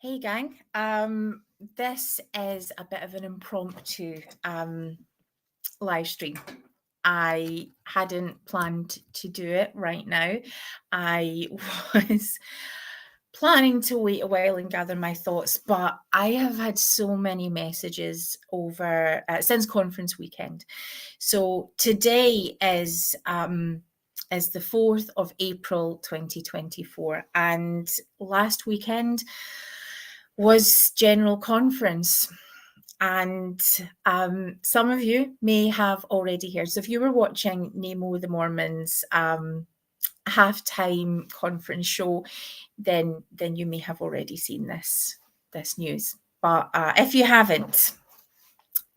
Hey gang, this is a bit of an impromptu live stream. I hadn't planned to do it right now. I was planning to wait a while and gather my thoughts, but I have had so many messages over since conference weekend. So today is the 4th of April 2024, and last weekend was General Conference. And some of you may have already heard. So if you were watching Nemo the Mormon's halftime conference show, then you may have already seen this news. But if you haven't,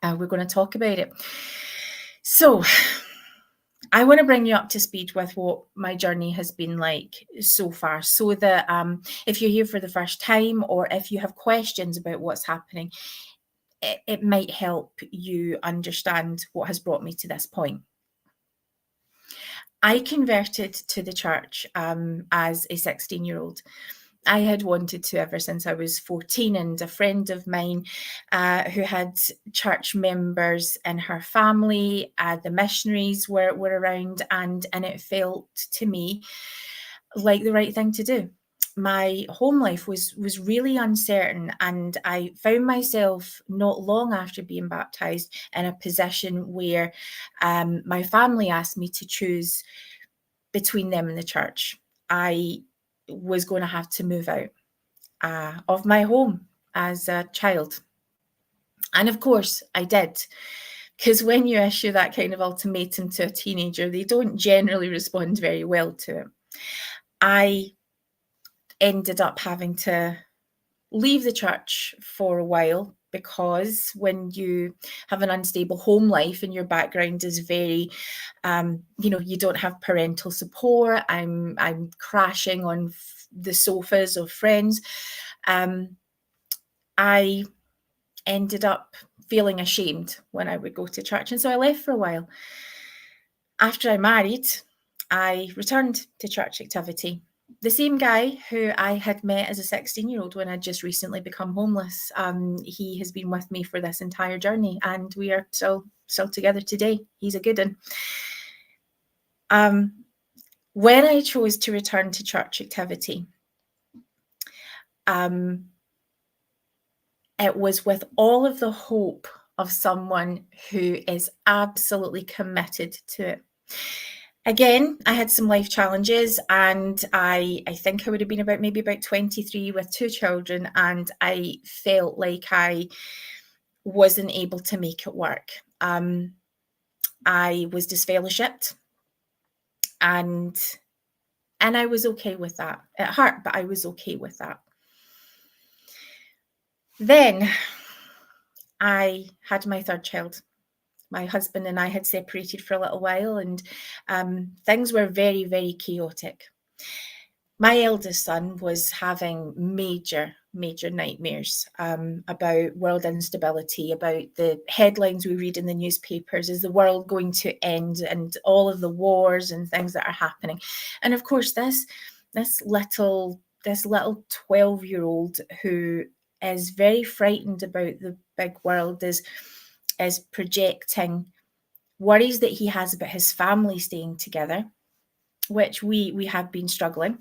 we're going to talk about it. So I want to bring you up to speed with what my journey has been like so far, so that if you're here for the first time, or if you have questions about what's happening, it might help you understand what has brought me to this point. I converted to the church as a 16-year-old. I had wanted to ever since I was 14, and a friend of mine who had church members in her family, the missionaries were around, and it felt to me like the right thing to do. My home life was really uncertain, and I found myself not long after being baptized in a position where my family asked me to choose between them and the church. I was going to have to move out of my home as a child. And of course I did, because when you issue that kind of ultimatum to a teenager, they don't generally respond very well to it. I ended up having to leave the church for a while, because when you have an unstable home life and your background is very, you don't have parental support. I'm crashing on the sofas of friends. I ended up feeling ashamed when I would go to church, and so I left for a while. After I married, I returned to church activity. The same guy who I had met as a 16-year-old when I'd just recently become homeless, he has been with me for this entire journey, and we are still together today. He's a good one. When I chose to return to church activity, it was with all of the hope of someone who is absolutely committed to it. Again, I had some life challenges, and I think I would have been about 23 with 2 children, and I felt like I wasn't able to make it work. I was disfellowshipped, and I was okay with that. It hurt, but I was okay with that. Then I had my 3rd child. My husband and I had separated for a little while, and things were very, very chaotic. My eldest son was having major nightmares about world instability, about the headlines we read in the newspapers. Is the world going to end? And all of the wars and things that are happening. And of course, this little 12-year-old who is very frightened about the big world is projecting worries that he has about his family staying together, which we have been struggling,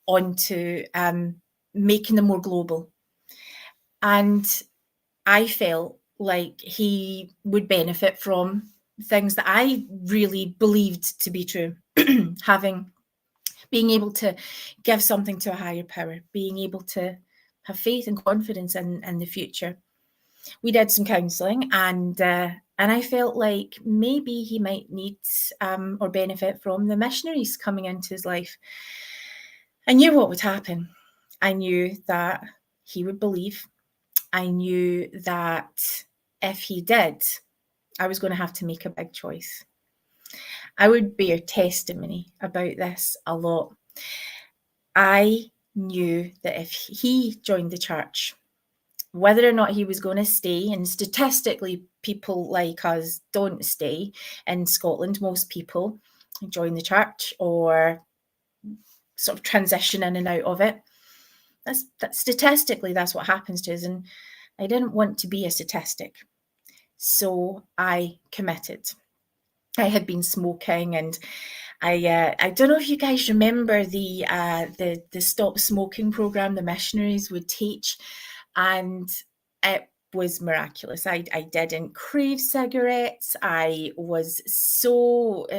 onto making them more global. And I felt like he would benefit from things that I really believed to be true. Being able to give something to a higher power, being able to have faith and confidence in the future. We did some counselling, and I felt like maybe he might need or benefit from the missionaries coming into his life. I knew what would happen. I knew that he would believe. I knew that if he did, I was going to have to make a big choice. I would bear testimony about this a lot. I knew that if he joined the church, whether or not he was going to stay, and statistically people like us don't stay in Scotland. Most people join the church or sort of transition in and out of it. Statistically, that's what happens to us, and I didn't want to be a statistic. So I committed. I had been smoking, and I don't know if you guys remember the stop smoking program the missionaries would teach, and it was miraculous. I didn't crave cigarettes. I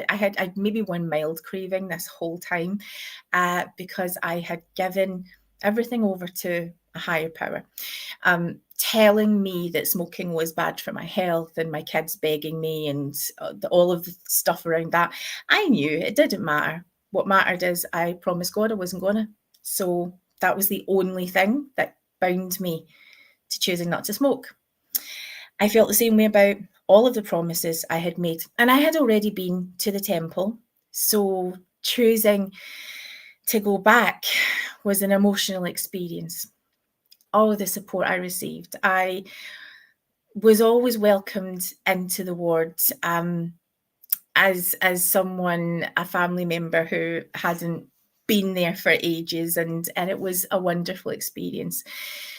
had maybe one mild craving this whole time, because I had given everything over to a higher power, telling me that smoking was bad for my health, and my kids begging me, and all of the stuff around that. I knew it didn't matter. What mattered is I promised God I wasn't gonna. So that was the only thing that bound me to choosing not to smoke. I felt the same way about all of the promises I had made, and I had already been to the temple. So choosing to go back was an emotional experience. All of the support I received, I was always welcomed into the ward, as someone, a family member who hadn't been there for ages, and it was a wonderful experience.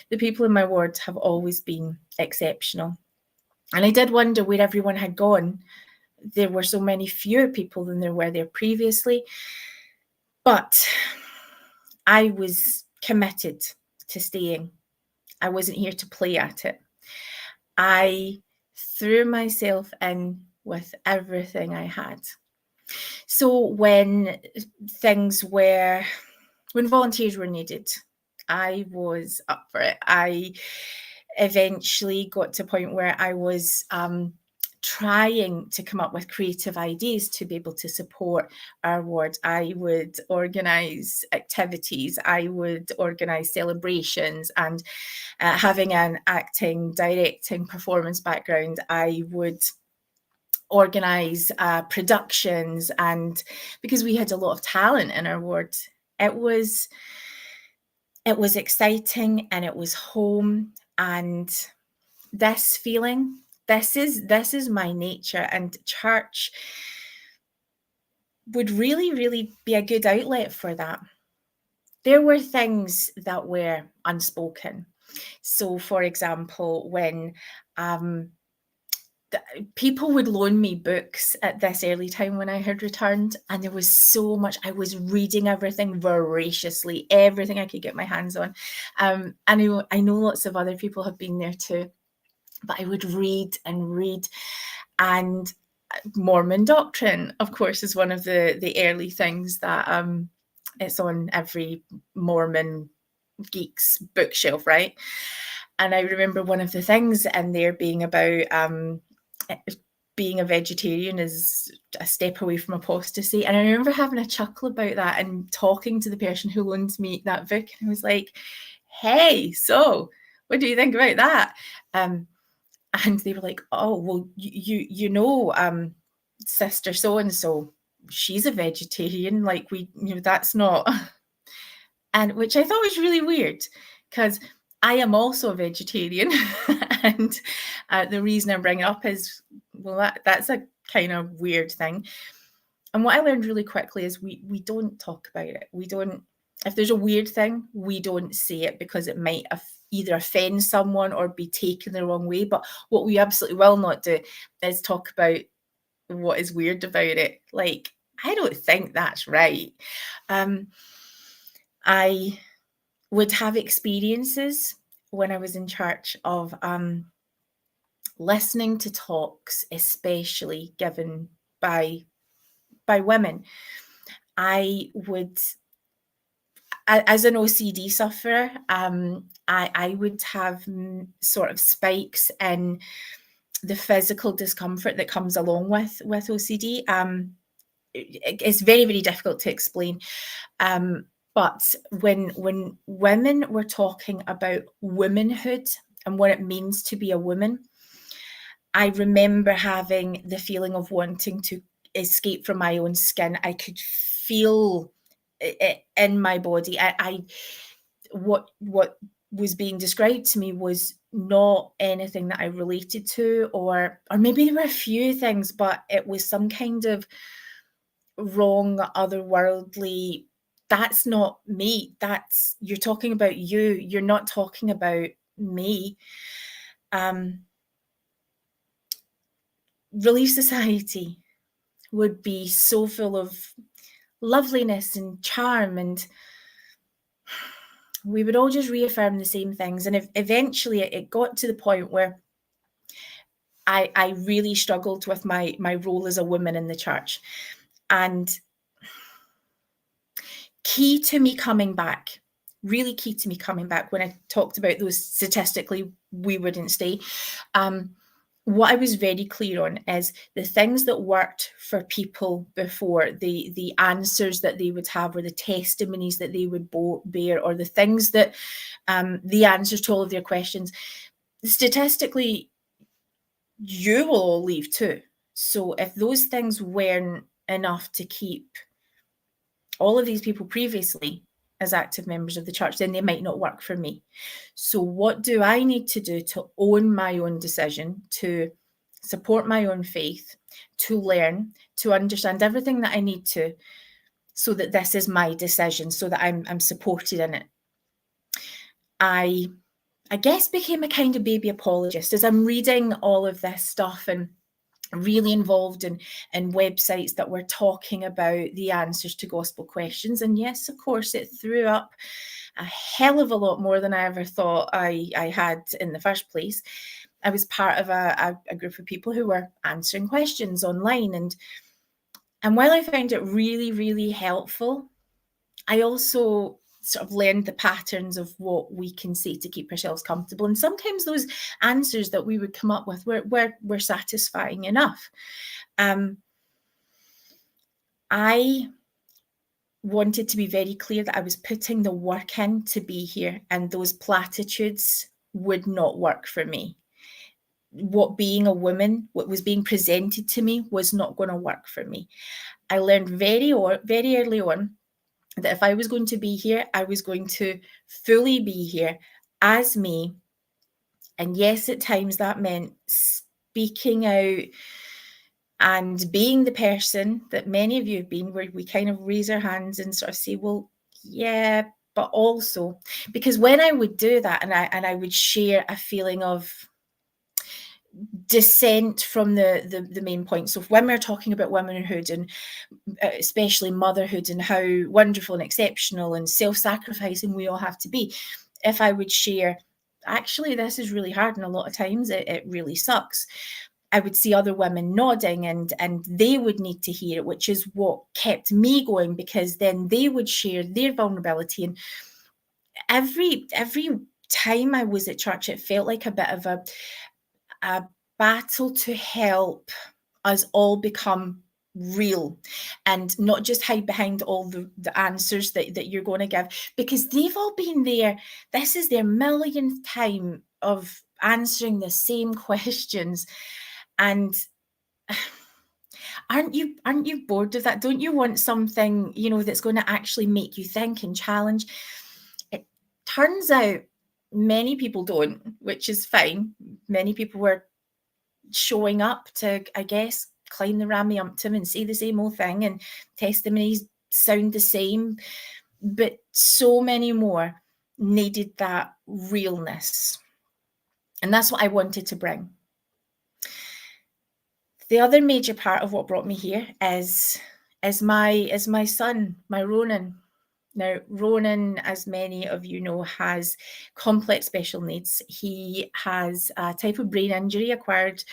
The people in my ward have always been exceptional, and I did wonder where everyone had gone. There were so many fewer people than there were there previously, but I was committed to staying. I wasn't here to play at it. I threw myself in with everything I had. So when volunteers were needed, I was up for it. I eventually got to a point where I was trying to come up with creative ideas to be able to support our ward. I would organise activities, I would organise celebrations, and having an acting, directing, performance background, I would organise productions, and because we had a lot of talent in our ward, it was exciting, and it was home, and this feeling, this is my nature, and church would really be a good outlet for that. There were things that were unspoken. So, for example, when people would loan me books at this early time when I had returned, and there was so much. I was reading everything voraciously, everything I could get my hands on. And I know lots of other people have been there too, but I would read and read. And Mormon doctrine, of course, is one of the early things that it's on every Mormon geek's bookshelf, right? And I remember one of the things in there being about being a vegetarian is a step away from apostasy. And I remember having a chuckle about that and talking to the person who loaned me that book. And I was like, hey, so what do you think about that? And they were like, oh, well, you know, sister so-and-so, she's a vegetarian. Like, that's not... And which I thought was really weird, because I am also a vegetarian. And the reason I'm bringing it up is, well, that's a kind of weird thing. And what I learned really quickly is we don't talk about it. We don't, if there's a weird thing, we don't say it, because it might either offend someone or be taken the wrong way. But what we absolutely will not do is talk about what is weird about it. Like, I don't think that's right. I would have experiences when I was in church of listening to talks, especially given by women. I would, as an OCD sufferer, I would have sort of spikes in the physical discomfort that comes along with OCD. It's very difficult to explain. But when women were talking about womanhood and what it means to be a woman, I remember having the feeling of wanting to escape from my own skin. I could feel it in my body. What was being described to me was not anything that I related to, or maybe there were a few things, but it was some kind of wrong, otherworldly that's not me. You're talking about you. You're not talking about me. Relief Society would be so full of loveliness and charm, and we would all just reaffirm the same things. And eventually it got to the point where I really struggled with my role as a woman in the church. And key to me coming back, really key to me coming back, when I talked about those statistically we wouldn't stay, what I was very clear on is the things that worked for people before, the answers that they would have, or the testimonies that they would bear, or the things that, the answers to all of their questions, statistically, you will all leave too. So if those things weren't enough to keep all of these people previously as active members of the church, then they might not work for me. So what do I need to do to own my own decision, to support my own faith, to learn, to understand everything that I need to, so that this is my decision, so that I'm supported in it? I guess became a kind of baby apologist as I'm reading all of this stuff, and really involved in websites that were talking about the answers to gospel questions. And yes, of course, it threw up a hell of a lot more than I ever thought I had in the first place. I was part of a group of people who were answering questions online, and while I found it really, really helpful, I also sort of learned the patterns of what we can say to keep ourselves comfortable. And sometimes those answers that we would come up with were satisfying enough. I wanted to be very clear that I was putting the work in to be here, and those platitudes would not work for me. What being a woman, what was being presented to me, was not going to work for me. I learned very early on that if I was going to be here, I was going to fully be here as me. And yes, at times that meant speaking out and being the person that many of you have been, where we kind of raise our hands and sort of say, well, yeah, but also, because when I would do that, and I would share a feeling of dissent from the main point. So when we're talking about womanhood, and especially motherhood, and how wonderful and exceptional and self-sacrificing we all have to be, if I would share, actually, this is really hard, and a lot of times it really sucks, I would see other women nodding, and they would need to hear it, which is what kept me going, because then they would share their vulnerability. And every time I was at church, it felt like a bit of a battle to help us all become real, and not just hide behind all the answers that you're going to give, because they've all been there. This is their millionth time of answering the same questions. And aren't you bored of that? Don't you want something, that's going to actually make you think and challenge? It turns out many people don't, which is fine. Many people were showing up to, I guess, climb the rammy-umptum and say the same old thing, and testimonies sound the same, but so many more needed that realness. And that's what I wanted to bring. The other major part of what brought me here is my son, my Ronan. Now, Ronan, as many of you know, has complex special needs. He has a type of brain injury acquired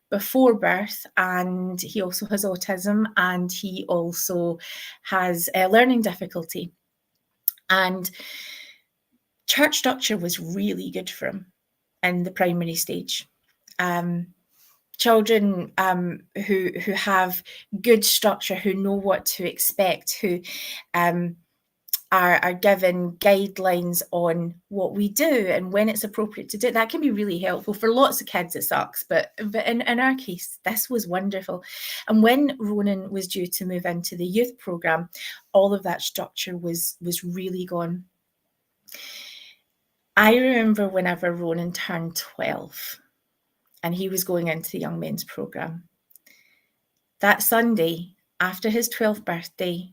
before birth, and he also has autism, and he also has a learning difficulty. And church structure was really good for him in the primary stage. Children who have good structure, who know what to expect, who are given guidelines on what we do and when it's appropriate to do it, that can be really helpful. For lots of kids, it sucks, but in our case, this was wonderful. And when Ronan was due to move into the youth program, all of that structure was really gone. I remember whenever Ronan turned 12 and he was going into the young men's program, that Sunday after his 12th birthday,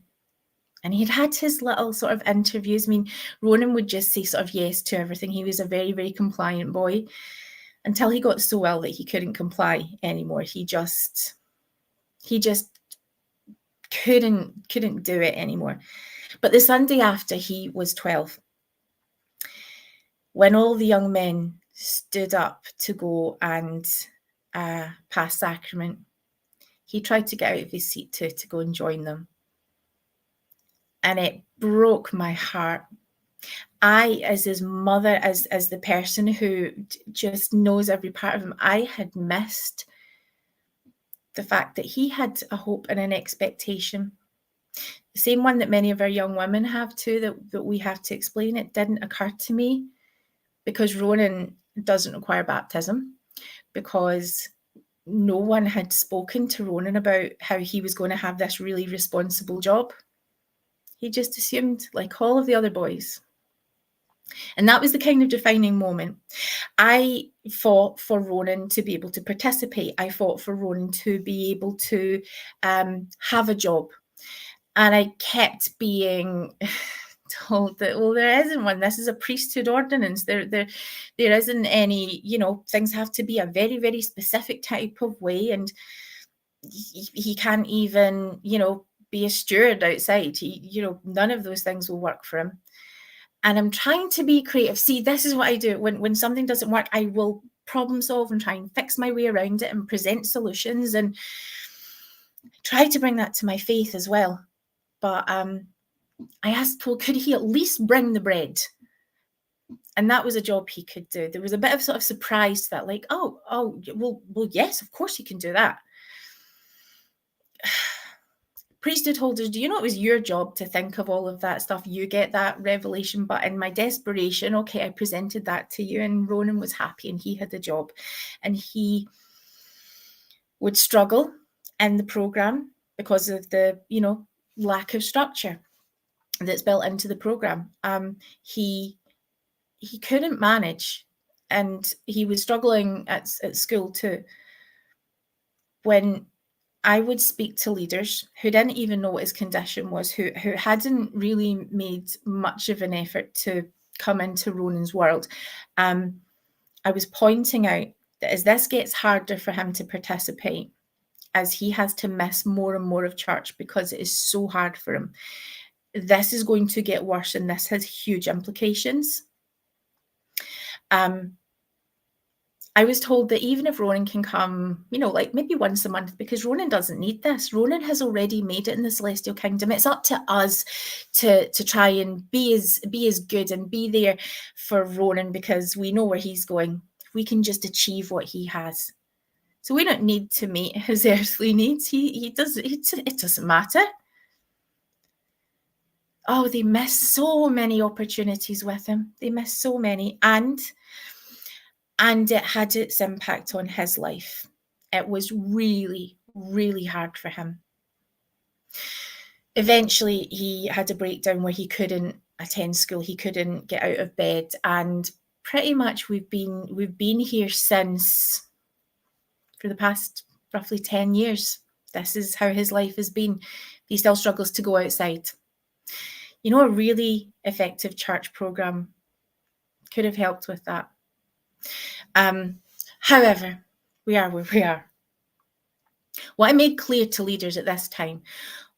And he'd had his little sort of interviews. I mean, Ronan would just say sort of yes to everything. He was a very, very compliant boy until he got so ill that he couldn't comply anymore. He just couldn't do it anymore. But the Sunday after he was 12, when all the young men stood up to go and pass sacrament, he tried to get out of his seat to go and join them. And it broke my heart. I, as his mother, as the person who just knows every part of him, I had missed the fact that he had a hope and an expectation. The same one that many of our young women have too, that we have to explain. It didn't occur to me because Ronan doesn't require baptism, because no one had spoken to Ronan about how he was going to have this really responsible job. He just assumed, like all of the other boys. And that was the kind of defining moment. I fought for Ronan to be able to participate. I fought for Ronan to be able to have a job. And I kept being told that, well, there isn't one. This is a priesthood ordinance. There isn't any, things have to be a very, very specific type of way. And he can't even, be a steward outside. None of those things will work for him. And I'm trying to be creative. See, this is what I do. When something doesn't work, I will problem solve and try and fix my way around it and present solutions and try to bring that to my faith as well. But I asked, well, could he at least bring the bread? And that was a job he could do. There was a bit of sort of surprise to that, like, well, yes, of course he can do that. Priesthood holders, do you know it was your job to think of all of that stuff? You get that revelation, but in my desperation, okay, I presented that to you, and Ronan was happy and he had a job, and he would struggle in the program because of the, lack of structure that's built into the program. He couldn't manage, and he was struggling at school too. When I would speak to leaders who didn't even know what his condition was, who hadn't really made much of an effort to come into Ronan's world. I was pointing out that as this gets harder for him to participate, as he has to miss more and more of church because it is so hard for him, this is going to get worse, and this has huge implications. I was told that even if Ronan can come, like maybe once a month, because Ronan doesn't need this. Ronan has already made it in the celestial kingdom. It's up to us to try and be as good and be there for Ronan, because we know where he's going. We can just achieve what he has. So we don't need to meet his earthly needs. It doesn't matter. Oh, they miss so many opportunities with him. They miss so many. And it had its impact on his life. It was really, really hard for him. Eventually, he had a breakdown where he couldn't attend school. He couldn't get out of bed. And pretty much we've been here since, for the past roughly 10 years. This is how his life has been. He still struggles to go outside. A really effective church program could have helped with that. However, we are where we are. What I made clear to leaders at this time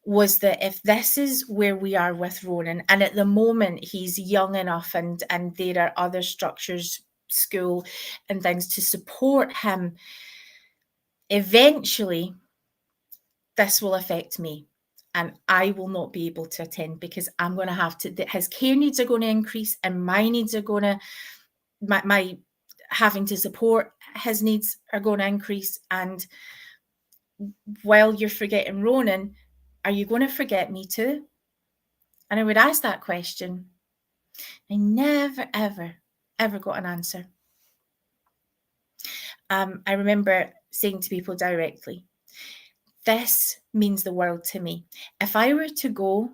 was that if this is where we are with Ronan, and at the moment he's young enough and there are other structures, school and things to support him, eventually this will affect me. And I will not be able to attend, because I'm going to have to, his care needs are going to increase, and my needs are going to, my having to support his needs are going to increase. And while you're forgetting Ronan, are you going to forget me too? And I would ask that question. I never, ever, ever got an answer. I remember saying to people directly, this means the world to me. If I were to go,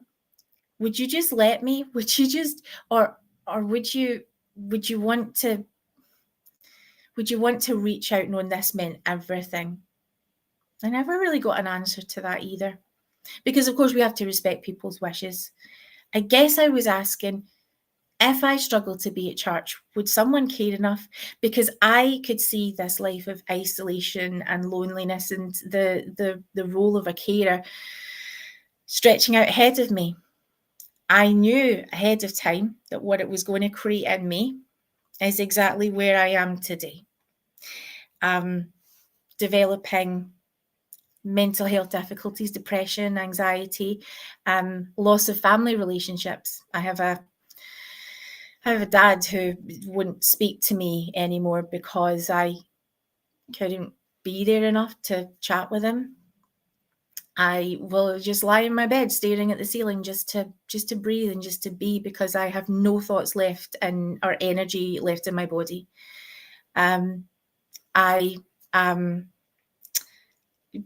would you just let me? Would you just, or would you want to reach out knowing this meant everything? I never really got an answer to that either. because of course we have to respect people's wishes. I guess I was asking, if I struggle to be at church, would someone care enough? Because I could see this life of isolation and loneliness and the role of a carer stretching out ahead of me. I knew ahead of time that what it was going to create in me is exactly where I am today. Developing mental health difficulties, depression, anxiety, loss of family relationships. I have a dad who wouldn't speak to me anymore because I couldn't be there enough to chat with him. I will just lie in my bed staring at the ceiling just to breathe and just to be, because I have no thoughts left or energy left in my body. I am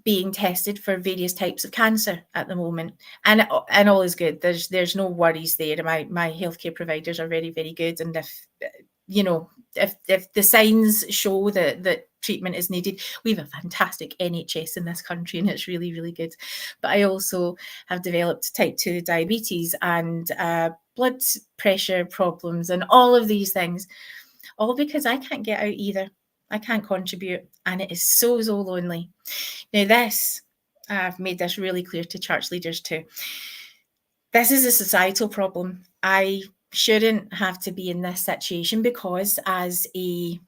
being tested for various types of cancer at the moment, and all is good. There's no worries there. My healthcare providers are very, very good, and if the signs show that treatment is needed, we have a fantastic NHS in this country, and it's really, really good. But I also have developed type 2 diabetes and blood pressure problems and all of these things, all because I can't get out either. I can't contribute, and it is so, so lonely. Now I've made this really clear to church leaders too. This is a societal problem. I shouldn't have to be in this situation, because as a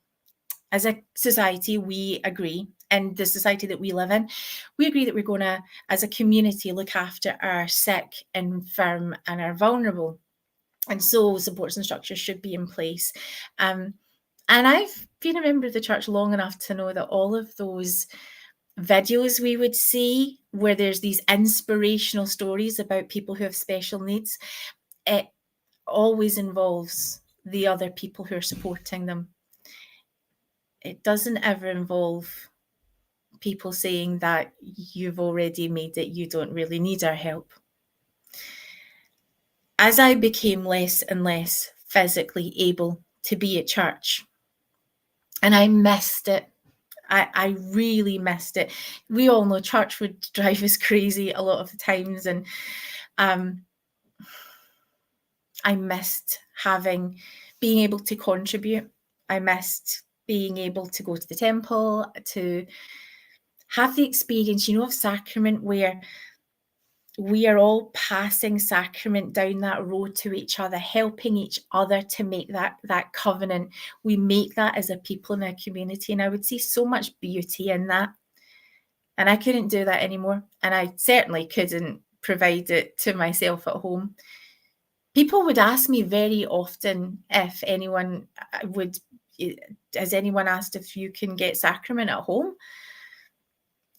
society, we agree, and the society that we live in, we agree that we're going to, as a community, look after our sick, infirm, and our vulnerable. And so supports and structures should be in place. And I've been a member of the church long enough to know that all of those videos we would see where there's these inspirational stories about people who have special needs, it always involves the other people who are supporting them. It doesn't ever involve people saying that you've already made it, you don't really need our help. As I became less and less physically able to be at church, and I missed it, I really missed it. We all know church would drive us crazy a lot of the times, and I missed being able to contribute. I missed being able to go to the temple, to have the experience, of sacrament, where we are all passing sacrament down that road to each other, helping each other to make that covenant. We make that as a people in a community, and I would see so much beauty in that. And I couldn't do that anymore, and I certainly couldn't provide it to myself at home. People would ask me very often if anyone has anyone asked if you can get sacrament at home?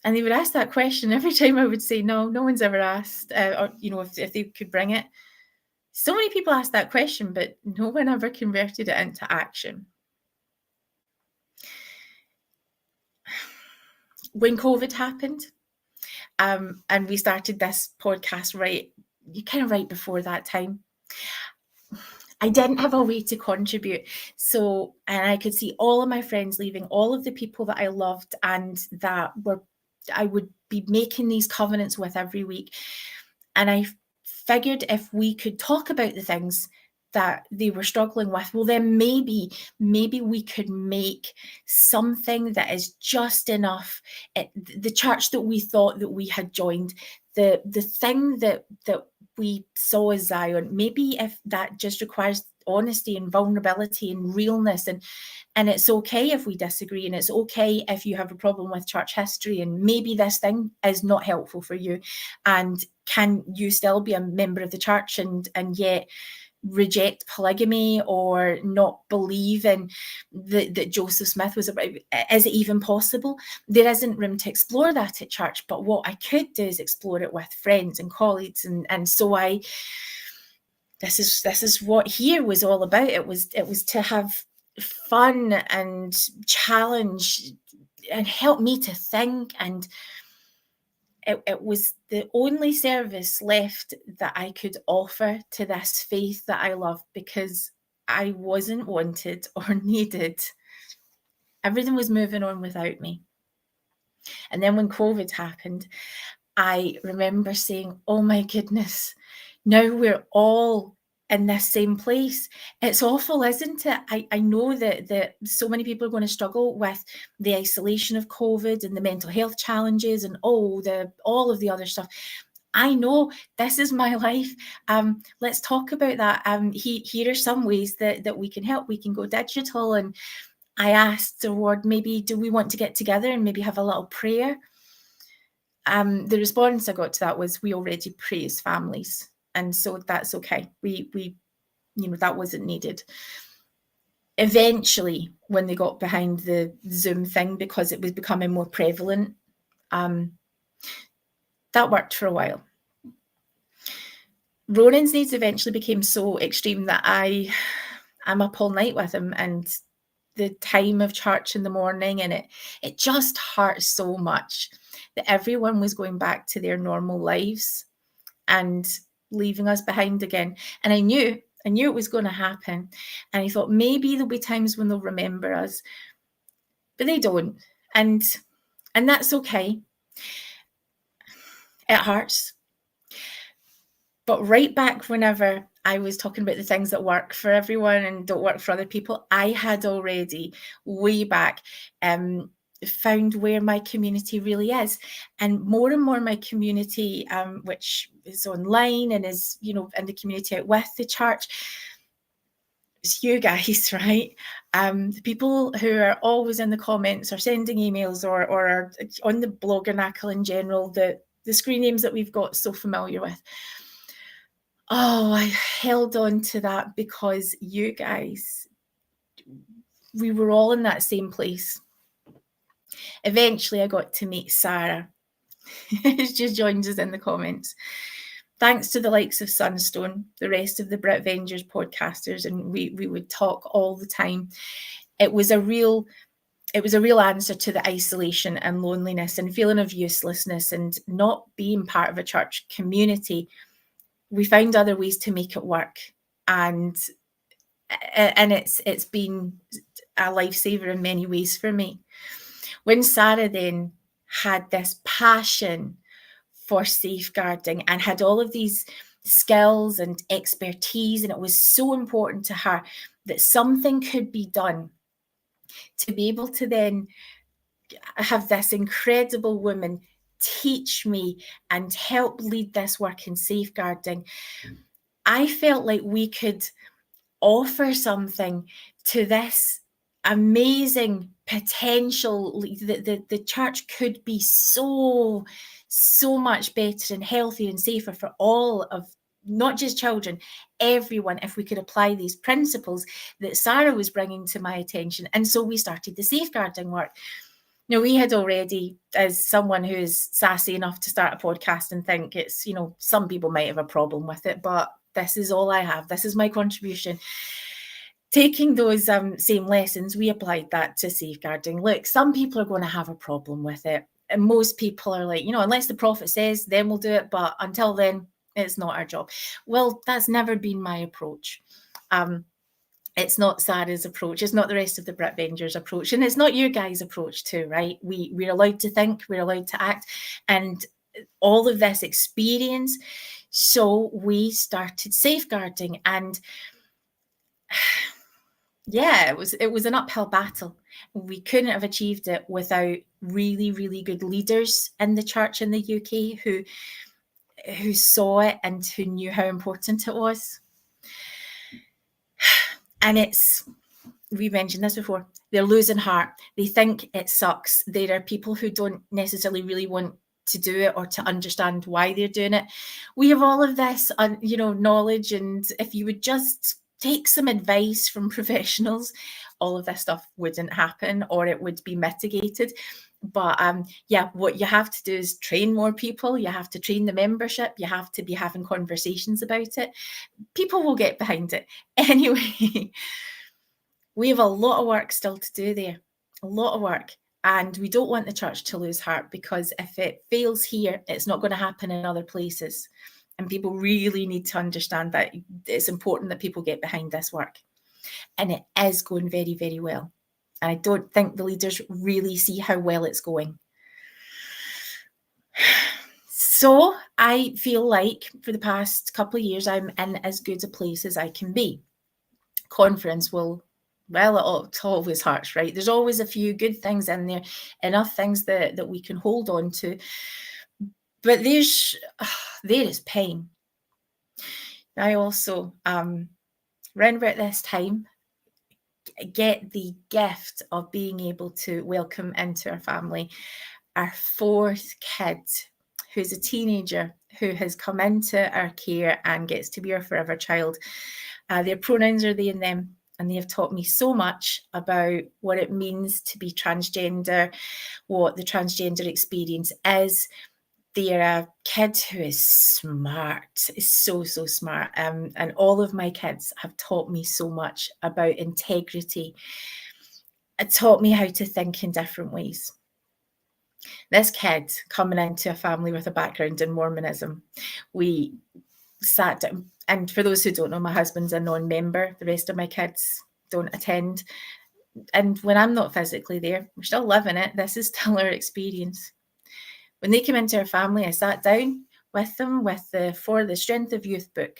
And they would ask that question every time. I would say, no one's ever asked, or, if they could bring it. So many people asked that question, but no one ever converted it into action. When COVID happened, and we started this podcast right before that time, I didn't have a way to contribute. So, and I could see all of my friends leaving, all of the people that I loved and that I would be making these covenants with every week. And I figured if we could talk about the things that they were struggling with, well, then maybe we could make something that is just enough. The church that we thought that we had joined, the thing that we saw as Zion, maybe if that just requires honesty and vulnerability and realness, and it's okay if we disagree, and it's okay if you have a problem with church history, and maybe this thing is not helpful for you, and can you still be a member of the church and yet reject polygamy or not believe in that Joseph Smith was about? Is it even possible? There isn't room to explore that at church, but what I could do is explore it with friends and colleagues, and so this is what here was all about. It was to have fun and challenge and help me to think, and it was the only service left that I could offer to this faith that I love, because I wasn't wanted or needed. Everything was moving on without me. And then when COVID happened, I remember saying, oh my goodness, now we're all in this same place. It's awful, isn't it? I know that so many people are going to struggle with the isolation of COVID and the mental health challenges and all of the other stuff. I know this is my life. Let's talk about that. Here are some ways that we can help. We can go digital. And I asked the ward, maybe do we want to get together and maybe have a little prayer? The response I got to that was, we already pray as families, and so that's okay. We that wasn't needed. Eventually, when they got behind the Zoom thing, because it was becoming more prevalent, that worked for a while. Ronan's needs eventually became so extreme that I'm up all night with him, and the time of church in the morning, and it just hurts so much that everyone was going back to their normal lives and leaving us behind again. And I knew it was going to happen. And I thought maybe there'll be times when they'll remember us, but they don't. And that's okay. It hurts. But right back whenever I was talking about the things that work for everyone and don't work for other people, I had already way back found where my community really is. And more my community, which is online and is, in the community out with the church, it's you guys, right? The people who are always in the comments or sending emails or are on the bloggernacle in general, the screen names that we've got so familiar with. Oh, I held on to that because you guys, we were all in that same place. Eventually, I got to meet Sarah, who's just joined us in the comments. Thanks to the likes of Sunstone, the rest of the Brit Vengers podcasters, and we would talk all the time. It was a real answer to the isolation and loneliness and feeling of uselessness and not being part of a church community. We found other ways to make it work, and it's been a lifesaver in many ways for me. When Sarah then had this passion for safeguarding and had all of these skills and expertise, and it was so important to her that something could be done to be able to then have this incredible woman teach me and help lead this work in safeguarding, I felt like we could offer something to this amazing potential. The church could be so much better and healthier and safer for all of, not just children, everyone, if we could apply these principles that Sarah was bringing to my attention. And so we started the safeguarding work. Now, we had already, as someone who's sassy enough to start a podcast and think it's, some people might have a problem with it, but this is all I have. This is my contribution. Taking those same lessons, we applied that to safeguarding. Look, some people are going to have a problem with it. And most people are like, unless the prophet says, then we'll do it. But until then, it's not our job. Well, that's never been my approach. It's not Sarah's approach. It's not the rest of the Brit Vengers approach. And it's not your guys' approach too, right? We're allowed to think, we're allowed to act, and all of this experience. So we started safeguarding, and yeah, it was an uphill battle. We couldn't have achieved it without really, really good leaders in the church in the UK who saw it and who knew how important it was. And we mentioned this before, they're losing heart. They think it sucks. There are people who don't necessarily really want to do it or to understand why they're doing it. We have all of this, knowledge, and if you would just take some advice from professionals, all of this stuff wouldn't happen, or it would be mitigated. But what you have to do is train more people. You have to train the membership. You have to be having conversations about it. People will get behind it. Anyway, we have a lot of work still to do there, a lot of work. And we don't want the church to lose heart, because if it fails here, it's not going to happen in other places. And people really need to understand that it's important that people get behind this work. And it is going very, very well. And I don't think the leaders really see how well it's going. So I feel like for the past couple of years, I'm in as good a place as I can be. Conference will, well, it always hurts, right? There's always a few good things in there, enough things that we can hold on to. But there is pain. I also, round about this time, get the gift of being able to welcome into our family our fourth kid, who's a teenager who has come into our care and gets to be our forever child. Their pronouns are they and them, and they have taught me so much about what it means to be transgender, what the transgender experience is. They're a kid who is smart, is so smart. And all of my kids have taught me so much about integrity. It taught me how to think in different ways. This kid coming into a family with a background in Mormonism, we sat down, and for those who don't know, my husband's a non-member. The rest of my kids don't attend. And when I'm not physically there, we're still living it. This is still our experience. When they came into our family, I sat down with them with the For the Strength of Youth book.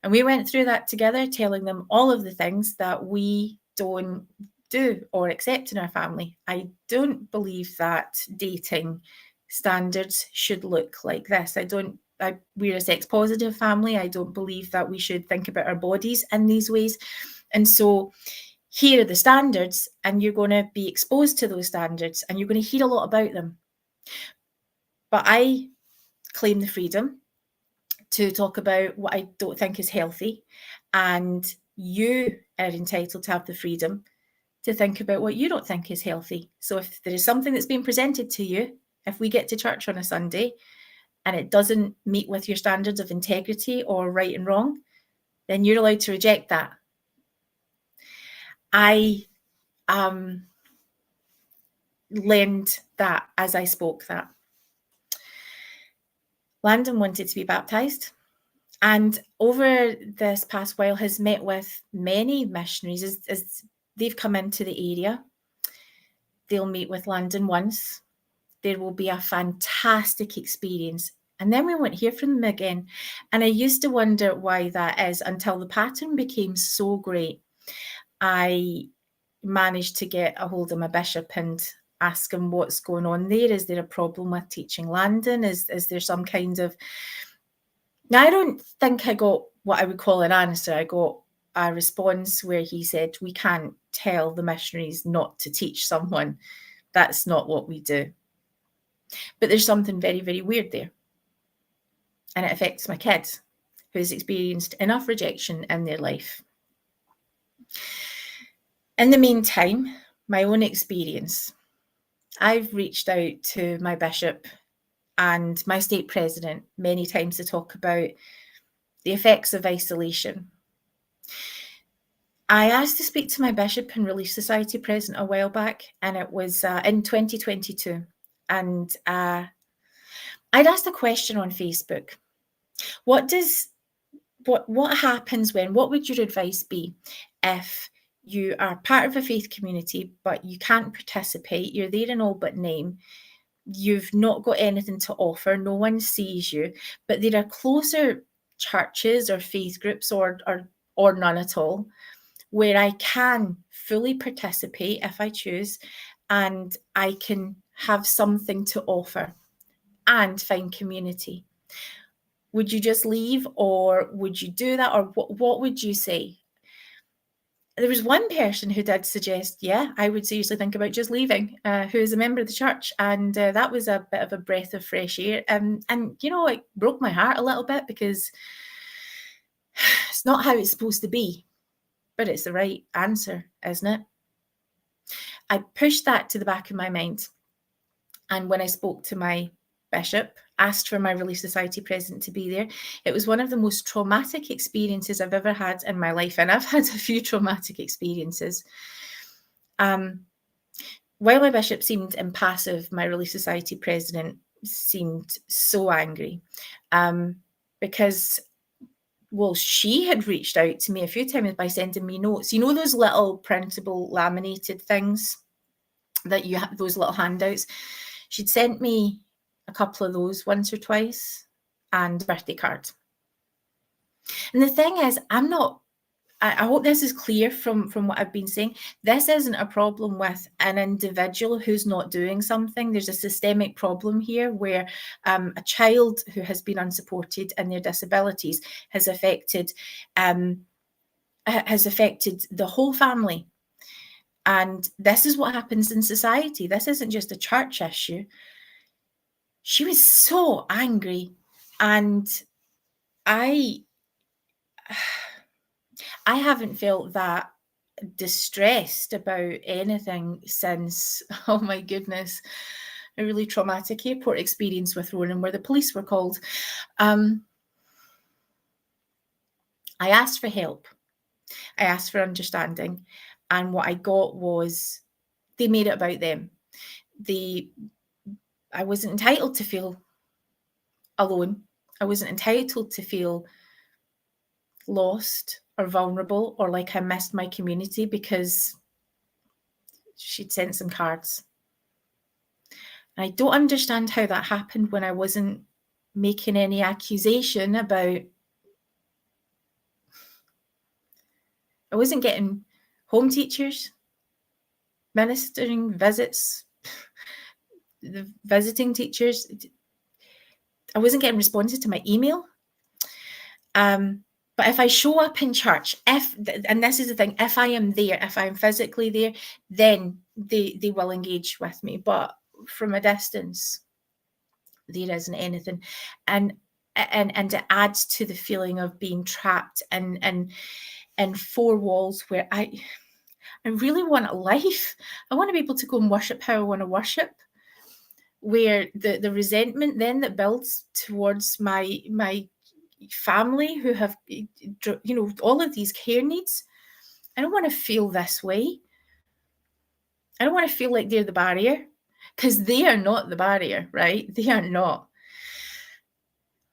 And we went through that together, telling them all of the things that we don't do or accept in our family. I don't believe that dating standards should look like this. We're a sex positive family. I don't believe that we should think about our bodies in these ways. And so here are the standards, and you're going to be exposed to those standards, and you're going to hear a lot about them. But I claim the freedom to talk about what I don't think is healthy, and you are entitled to have the freedom to think about what you don't think is healthy. So if there is something that's being presented to you, if we get to church on a Sunday and it doesn't meet with your standards of integrity or right and wrong, then you're allowed to reject that. I learned that as I spoke that. Landon wanted to be baptized, and over this past while has met with many missionaries as they've come into the area. They'll meet with Landon once. There will be a fantastic experience, and then we won't hear from them again. And I used to wonder why that is until the pattern became so great. I managed to get a hold of my bishop and ask him what's going on there. Is there a problem with teaching Landon? Is there some kind of... Now, I don't think I got what I would call an answer. I got a response where he said, we can't tell the missionaries not to teach someone. That's not what we do. But there's something very, very weird there. And it affects my kid, who's experienced enough rejection in their life. In the meantime, my own experience, I've reached out to my bishop and my state president many times to talk about the effects of isolation. I asked to speak to my bishop and Relief Society president a while back, and it was in 2022. And I'd asked a question on Facebook. What happens when, what would your advice be if you are part of a faith community, but you can't participate, you're there in all but name, you've not got anything to offer, no one sees you, but there are closer churches or faith groups or none at all, where I can fully participate if I choose, and I can have something to offer and find community. Would you just leave, or would you do that, or what would you say? There was one person who did suggest, yeah, I would seriously think about just leaving, who is a member of the church, and that was a bit of a breath of fresh air. And you know, it broke my heart a little bit, because it's not how it's supposed to be, but it's the right answer, isn't it? I pushed that to the back of my mind, and when I spoke to my bishop, asked for my Relief Society president to be there. It was one of the most traumatic experiences I've ever had in my life, and I've had a few traumatic experiences. While my bishop seemed impassive, my Relief Society president seemed so angry, because, well, she had reached out to me a few times by sending me notes. You know those little printable laminated things that you have, those little handouts? She'd sent me a couple of those once or twice, and birthday card. And the thing is, I hope this is clear from what I've been saying. This isn't a problem with an individual who's not doing something. There's a systemic problem here where a child who has been unsupported in their disabilities has affected the whole family. And this is what happens in society. This isn't just a church issue. She was so angry, and I haven't felt that distressed about anything since, oh my goodness, a really traumatic airport experience with Ronan where the police were called. I asked for help. I asked for understanding. And what I got was they made it about them. I wasn't entitled to feel alone. I wasn't entitled to feel lost or vulnerable or like I missed my community because she'd sent some cards. I don't understand how that happened when I wasn't making any accusation about. I wasn't getting home teachers, ministering visits, the visiting teachers. I wasn't getting responses to my email. But if I show up in church, and this is the thing, if I am there, if I'm physically there, then they will engage with me. But from a distance, there isn't anything. And it adds to the feeling of being trapped in four walls where I really want a life. I want to be able to go and worship how I want to worship. Where the resentment then that builds towards my family who have, all of these care needs. I don't want to feel this way. I don't want to feel like they're the barrier, because they are not the barrier, right? They are not.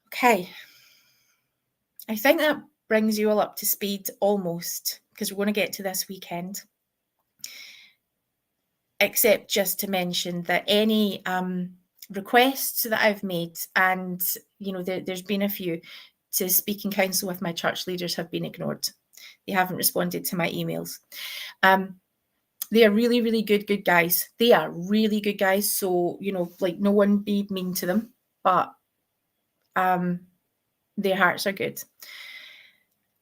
Okay. I think that brings you all up to speed almost, because we're going to get to this weekend. Except just to mention that any requests that I've made, and there's been a few, to speak in council with my church leaders have been ignored. They haven't responded to my emails. They are really, really good guys. They are really good guys. So, no one be mean to them, but their hearts are good.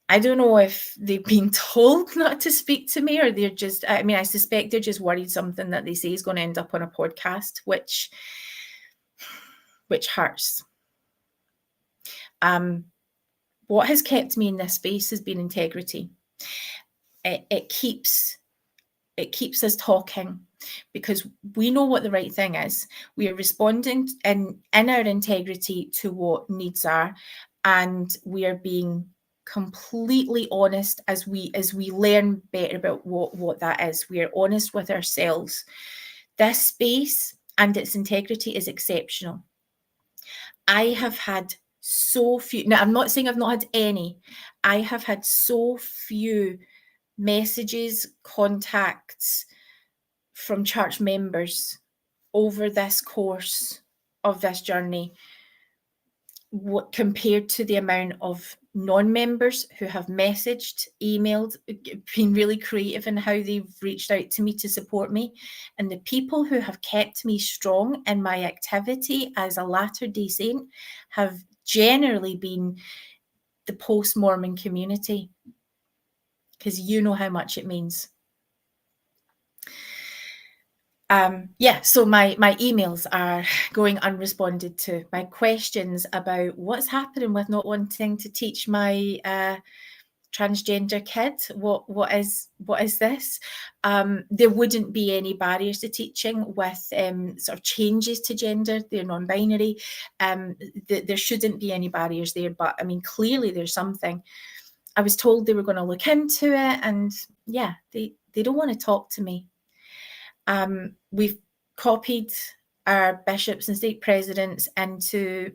I don't know if they've been told not to speak to me, or they're just, I suspect they're just worried something that they say is going to end up on a podcast, which hurts. What has kept me in this space has been integrity. It keeps us talking, because we know what the right thing is. We are responding in our integrity to what needs are, and we are being completely honest as we learn better about what that is. We are honest with ourselves. This space and its integrity is exceptional. I have had so few. Now, I'm not saying I've not had any. I have had so few messages, contacts from church members over this course of this journey, compared to the amount of non-members who have messaged, emailed, been really creative in how they've reached out to me to support me. And the people who have kept me strong in my activity as a Latter-day Saint have generally been the post-Mormon community, because you know how much it means. So my emails are going unresponded to. My questions about what's happening with not wanting to teach my transgender kid, what is this? There wouldn't be any barriers to teaching with sort of changes to gender. They're non-binary. There shouldn't be any barriers there, but clearly there's something. I was told they were going to look into it, and yeah, they don't want to talk to me. We've copied our bishops and stake presidents into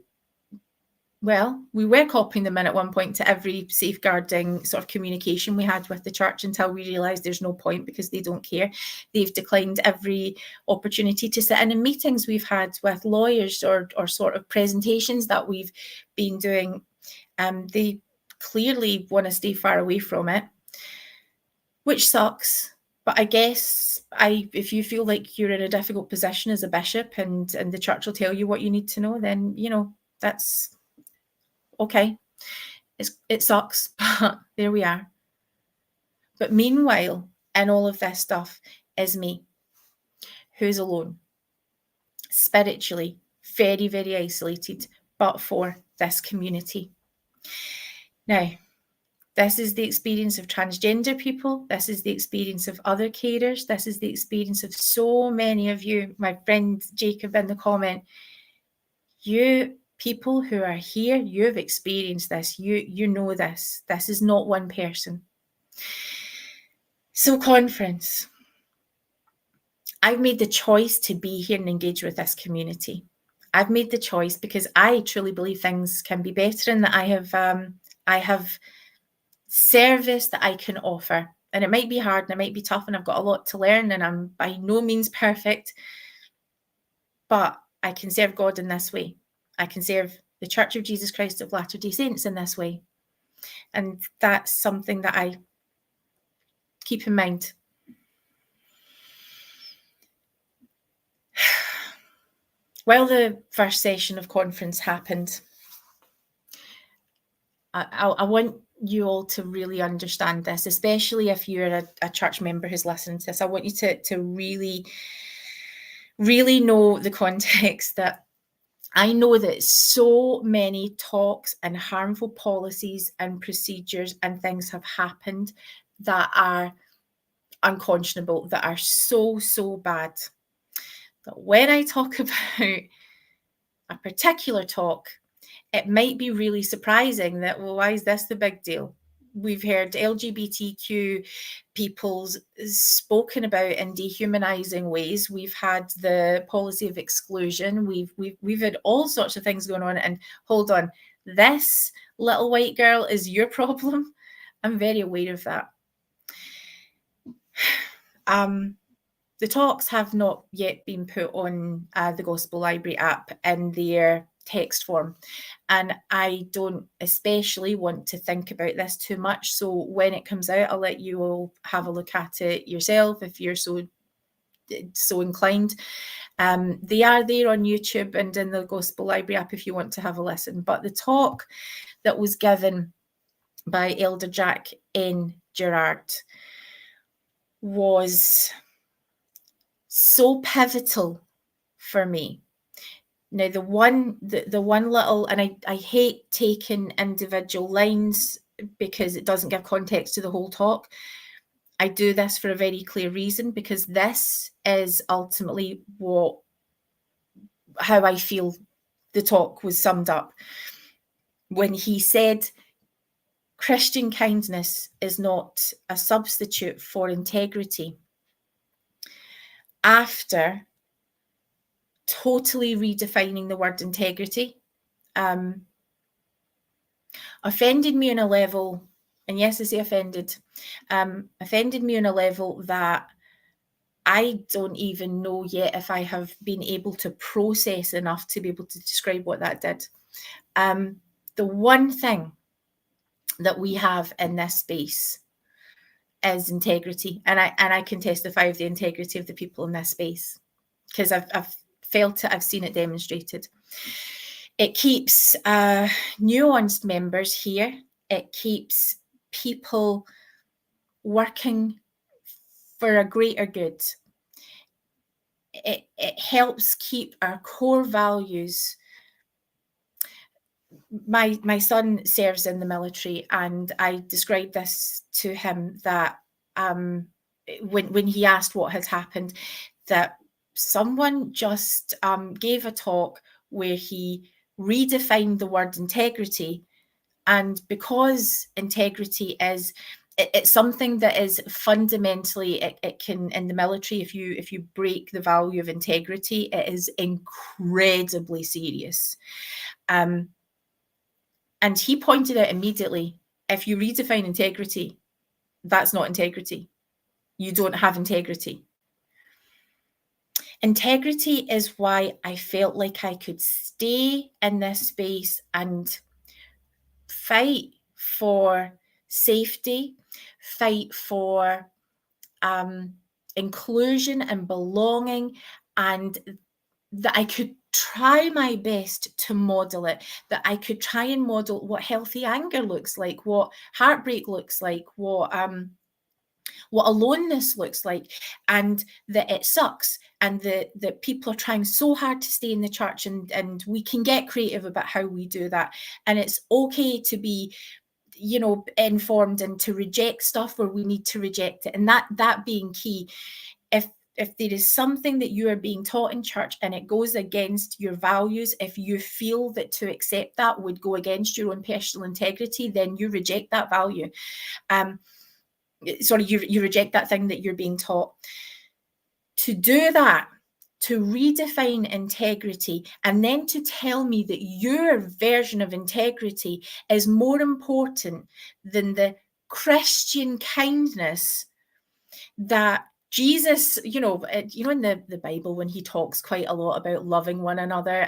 Well, we were copying them in at one point to every safeguarding sort of communication we had with the church until we realised there's no point because they don't care. They've declined every opportunity to sit in meetings we've had with lawyers or sort of presentations that we've been doing. They clearly want to stay far away from it, which sucks. But I guess if you feel like you're in a difficult position as a bishop and the church will tell you what you need to know, then, that's okay. It sucks, but there we are. But meanwhile, in all of this stuff is me, who's alone, spiritually, very, very isolated, but for this community. Now, this is the experience of transgender people. This is the experience of other carers. This is the experience of so many of you. My friend Jacob in the comment, you people who are here, you've experienced this. You know this. This is not one person. So conference. I've made the choice to be here and engage with this community. I've made the choice because I truly believe things can be better and that I have service that I can offer. And it might be hard and it might be tough and I've got a lot to learn and I'm by no means perfect, but I can serve God in this way. I can serve the Church of Jesus Christ of Latter-day Saints in this way. And that's something that I keep in mind. While the first session of conference happened, I want you all to really understand this, especially if you're a church member who's listening to this. I want you to really, really know the context that I know that so many talks and harmful policies and procedures and things have happened that are unconscionable, that are so, so bad. But when I talk about a particular talk, it might be really surprising that, well, why is this the big deal? We've heard LGBTQ people's spoken about in dehumanizing ways. We've had the policy of exclusion. We've had all sorts of things going on. And hold on, this little white girl is your problem. I'm very aware of that. The talks have not yet been put on the Gospel Library app in their text form. And I don't especially want to think about this too much. So when it comes out, I'll let you all have a look at it yourself if you're so inclined. They are there on YouTube and in the Gospel Library app if you want to have a listen. But the talk that was given by Elder Jack N. Gerard was so pivotal for me. Now, the one little, and I hate taking individual lines because it doesn't give context to the whole talk. I do this for a very clear reason, because this is ultimately how I feel the talk was summed up. When he said, Christian kindness is not a substitute for integrity. After totally redefining the word integrity, offended me on a level, and yes, I say offended me on a level that I don't even know yet if I have been able to process enough to be able to describe what that did. The one thing that we have in this space is integrity, and I can testify of the integrity of the people in this space because I've felt it, I've seen it demonstrated. It keeps nuanced members here. It keeps people working for a greater good. It helps keep our core values. My son serves in the military, and I described this to him that when he asked what had happened, that someone just gave a talk where he redefined the word integrity. And because integrity is it's something that is fundamentally, it can, in the military, if you break the value of integrity, it is incredibly serious. And he pointed out immediately, if you redefine integrity, that's not integrity. You don't have integrity. Integrity is why I felt like I could stay in this space and fight for safety, fight for inclusion and belonging, and that I could try my best to model it, that I could try and model what healthy anger looks like, what heartbreak looks like, what aloneness looks like, and that it sucks, and that people are trying so hard to stay in the church, and we can get creative about how we do that, and it's okay to be informed and to reject stuff where we need to reject it, and that being key. If there is something that you are being taught in church and it goes against your values, if you feel that to accept that would go against your own personal integrity, then you reject that value. You reject that thing that you're being taught. To do that, to redefine integrity, and then to tell me that your version of integrity is more important than the Christian kindness that Jesus, in the Bible, when he talks quite a lot about loving one another,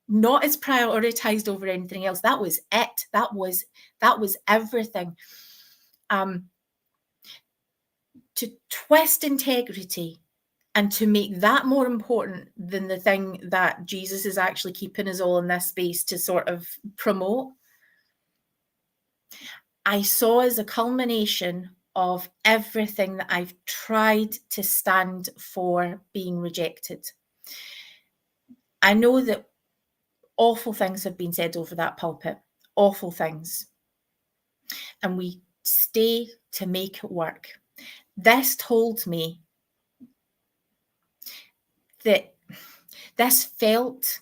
not as prioritized over anything else. That was it. That was everything. To twist integrity and to make that more important than the thing that Jesus is actually keeping us all in this space to sort of promote, I saw as a culmination of everything that I've tried to stand for being rejected. I know that awful things have been said over that pulpit, awful things, and we stay to make it work. This told me that this felt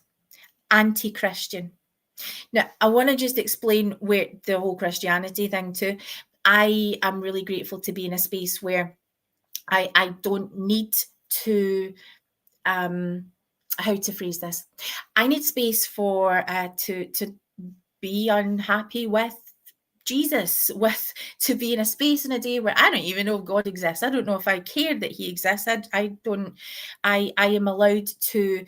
anti-Christian. Now, I want to just explain where the whole Christianity thing too. I am really grateful to be in a space where I don't need to, how to phrase this? I need space for to be unhappy with Jesus, to be in a space in a day where I don't even know if God exists. I don't know if I care that he exists. I am allowed to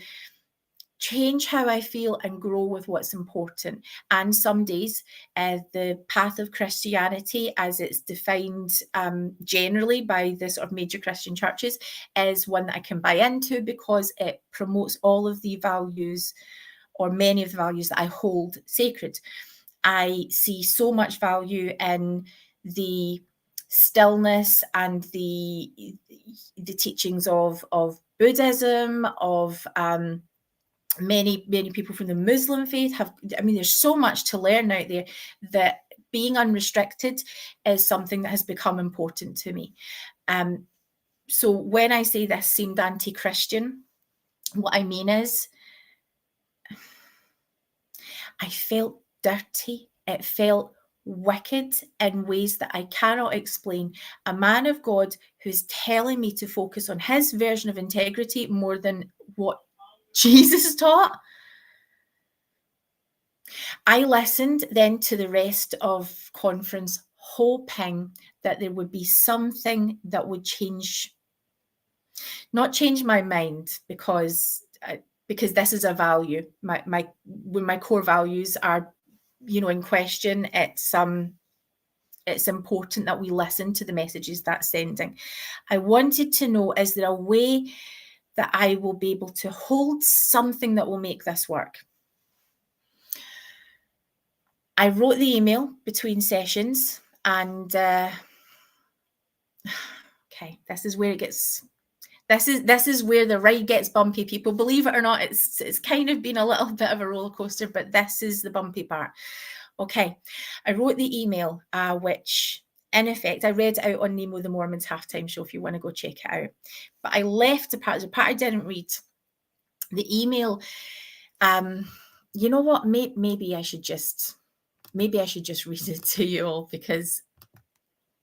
change how I feel and grow with what's important. And some days, the path of Christianity, as it's defined generally by the sort of major Christian churches, is one that I can buy into because it promotes all of the values, or many of the values, that I hold sacred. I see so much value in the stillness and the teachings of Buddhism, of many people from the Muslim faith have. There's so much to learn out there, that being unrestricted is something that has become important to me. So when I say this seemed anti-Christian, what I mean is I felt dirty. It felt wicked in ways that I cannot explain. A man of God who's telling me to focus on his version of integrity more than what Jesus taught. I listened then to the rest of conference, hoping that there would be something that would not change my mind, because this is a value. When my core values are, in question, it's important that we listen to the messages that's sending. I wanted to know, is there a way that I will be able to hold something that will make this work? I wrote the email between sessions, and okay, this is where it gets. This is where the ride gets bumpy, people. Believe it or not, it's kind of been a little bit of a roller coaster, but this is the bumpy part. Okay, I wrote the email, which in effect I read out on Nemo the Mormon's halftime show if you want to go check it out. But I left the part I didn't read. The email. You know what? Maybe I should just read it to you all, because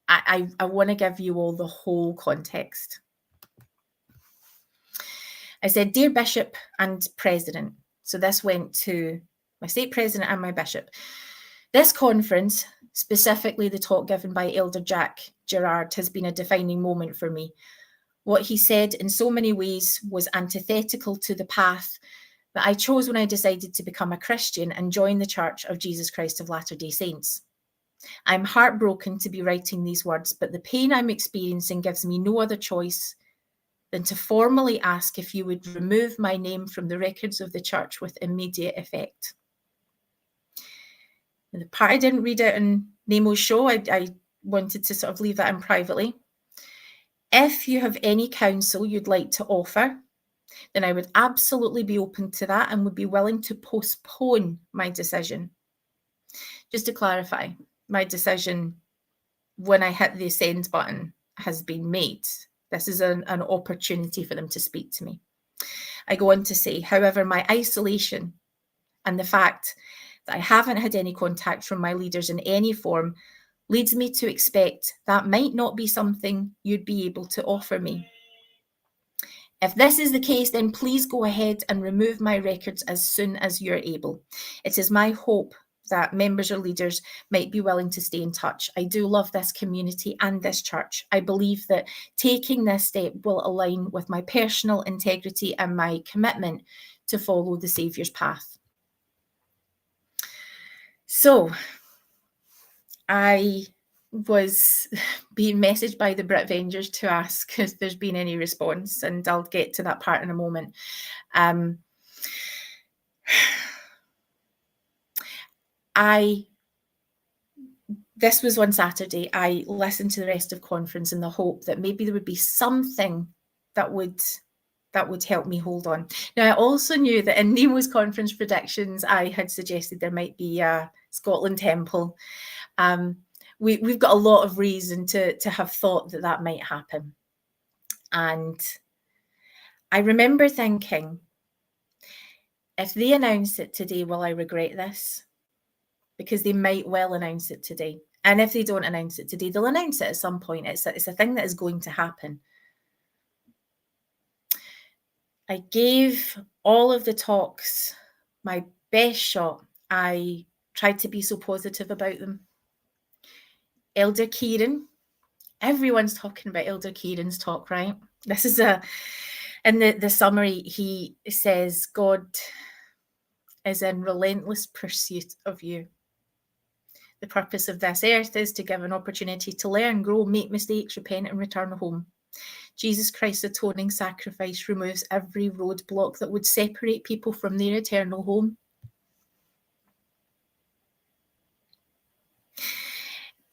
I want to give you all the whole context. I said, "Dear Bishop and President." So this went to my state president and my bishop. This conference, specifically the talk given by Elder Jack Gerard, has been a defining moment for me. What he said in so many ways was antithetical to the path that I chose when I decided to become a Christian and join the Church of Jesus Christ of Latter-day Saints. I'm heartbroken to be writing these words, but the pain I'm experiencing gives me no other choice than to formally ask if you would remove my name from the records of the church with immediate effect. And the part I didn't read out in Nemo's show, I wanted to sort of leave that in privately. If you have any counsel you'd like to offer, then I would absolutely be open to that and would be willing to postpone my decision. Just to clarify, my decision when I hit the send button has been made. This is an opportunity for them to speak to me. I go on to say, however, my isolation and the fact that I haven't had any contact from my leaders in any form leads me to expect that might not be something you'd be able to offer me. If this is the case, then please go ahead and remove my records as soon as you're able. It is my hope that members or leaders might be willing to stay in touch. I do love this community and this church. I believe that taking this step will align with my personal integrity and my commitment to follow the Saviour's path. So I was being messaged by the Brit Avengers to ask if there's been any response, and I'll get to that part in a moment. This was one Saturday. I listened to the rest of conference in the hope that maybe there would be something that would help me hold on. Now, I also knew that in Nemo's conference predictions, I had suggested there might be a Scotland Temple. We've got a lot of reason to have thought that might happen. And I remember thinking, if they announce it today, will I regret this? Because they might well announce it today. And if they don't announce it today, they'll announce it at some point. It's a thing that is going to happen. I gave all of the talks my best shot. I tried to be so positive about them. Elder Kieran, everyone's talking about Elder Kieran's talk, right? This is in the summary, he says, God is in relentless pursuit of you. The purpose of this earth is to give an opportunity to learn, grow, make mistakes, repent, and return home. Jesus Christ's atoning sacrifice removes every roadblock that would separate people from their eternal home.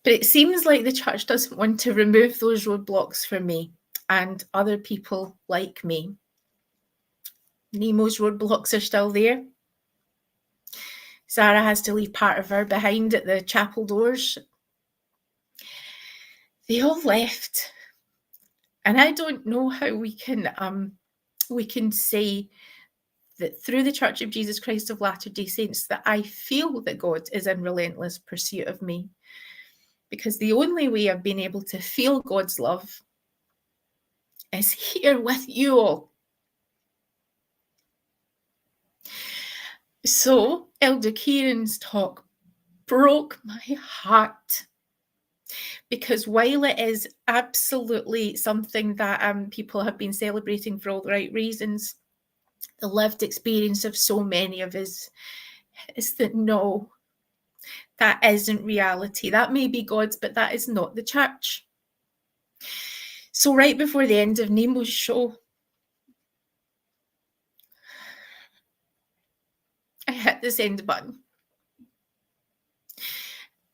But it seems like the church doesn't want to remove those roadblocks for me and other people like me. Nemo's roadblocks are still there. Sarah has to leave part of her behind at the chapel doors. They all left. And I don't know how we can say that through the Church of Jesus Christ of Latter-day Saints that I feel that God is in relentless pursuit of me. Because the only way I've been able to feel God's love is here with you all. So Elder Kieran's talk broke my heart, because while it is absolutely something that people have been celebrating for all the right reasons, the lived experience of so many of us is that no, that isn't reality. That may be God's, but that is not the church. So right before the end of Nemo's show, I hit the send button.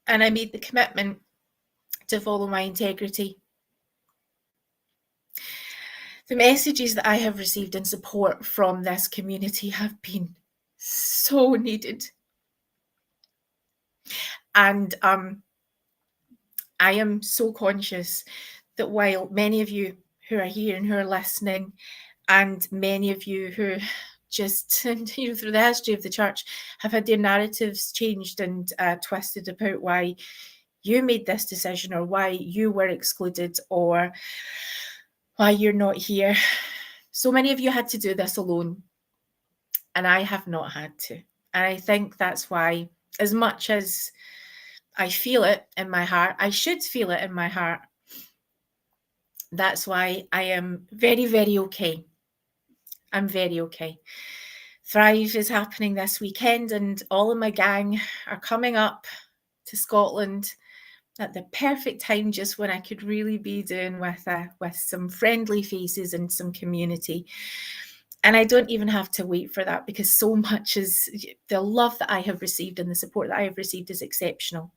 And I made the commitment to follow my integrity. The messages that I have received in support from this community have been so needed. And I am so conscious that while many of you who are here and who are listening, and many of you who just, through the history of the church, have had their narratives changed and twisted about why you made this decision, or why you were excluded, or why you're not here. So many of you had to do this alone, and I have not had to. And I think that's why, as much as I feel it in my heart. I should feel it in my heart. That's why I am very, very okay. I'm very okay. Thrive is happening this weekend, and all of my gang are coming up to Scotland at the perfect time, just when I could really be doing with some friendly faces and some community. And I don't even have to wait for that, because so much is the love that I have received and the support that I have received is exceptional.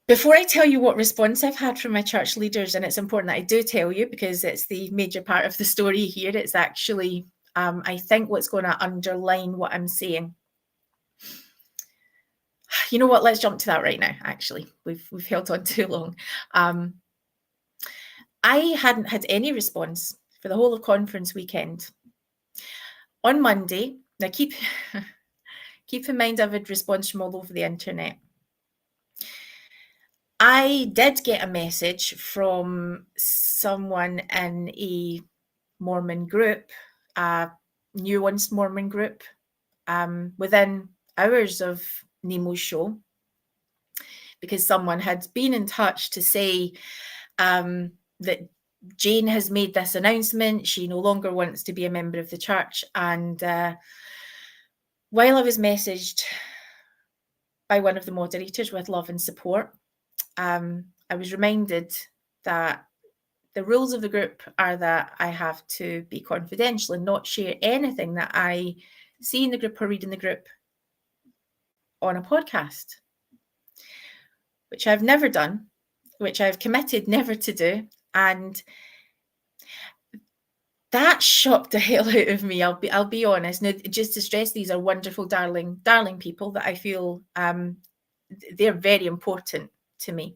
Before I tell you what response I've had from my church leaders, and it's important that I do tell you because it's the major part of the story here, it's actually, I think, what's going to underline what I'm saying. You know what? Let's jump to that right now. Actually, we've held on too long. I hadn't had any response for the whole of conference weekend. On Monday, now keep in mind I've had response from all over the internet. I did get a message from someone in a Mormon group, a nuanced Mormon group, within hours of Nemo's show, because someone had been in touch to say that Jane has made this announcement. She no longer wants to be a member of the church. And while I was messaged by one of the moderators with love and support, I was reminded that the rules of the group are that I have to be confidential and not share anything that I see in the group or read in the group on a podcast, which I've never done, which I've committed never to do. And that shocked the hell out of me. I'll be honest. Now, just to stress, these are wonderful, darling people that I feel they're very important to me.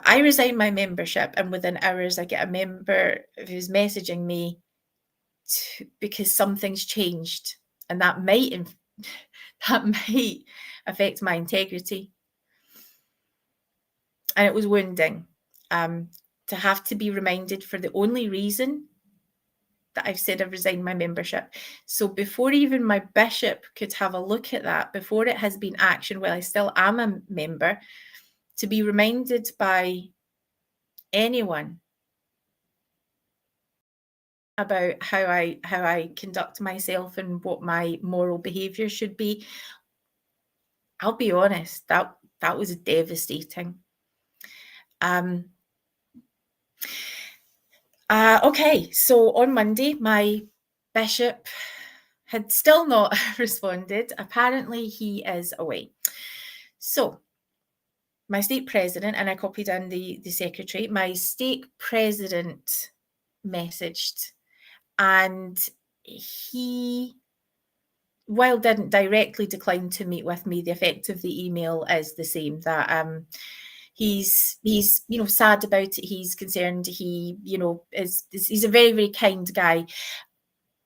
I resigned my membership, and within hours I get a member who's messaging me because something's changed, and that might affect my integrity. And it was wounding to have to be reminded for the only reason that I've said I've resigned my membership. So before even my bishop could have a look at that, before it has been actioned, while I still am a member, to be reminded by anyone about how I conduct myself and what my moral behavior should be, I'll be honest, that was devastating. Okay, so on Monday, my bishop had still not responded. Apparently, he is away. So my stake president, and I copied in the secretary, my stake president messaged, and he, while didn't directly decline to meet with me, the effect of the email is the same, that he's sad about it, he's concerned, he he's a very, very kind guy,